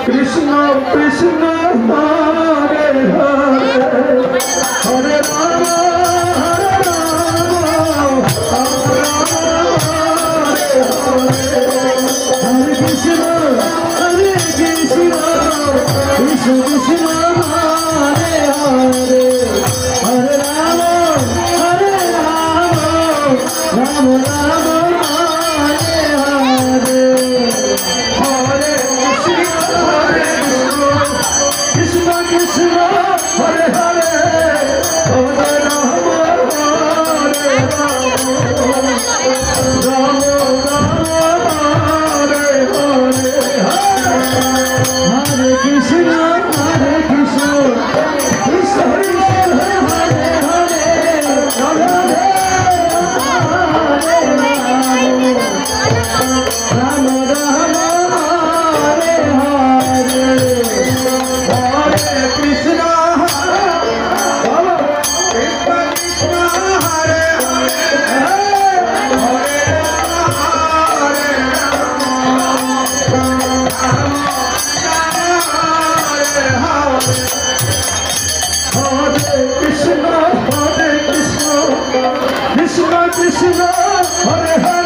Krishna Krishna Hare Hare Hare Ram Hare Krishna Krishna Krishna Hare Hare Hare Ram Ram Ram Hare Hare Hare Krishna Krishna Hare Hare Hare Ram Ram Ram Hare Hare Hare Krishna Krishna Krishna Hare Hare Hare Ram Ram Hare Hare Hare Krishna Krishna Hare Hare Hare Krishna Krishna Krishna Hare Hare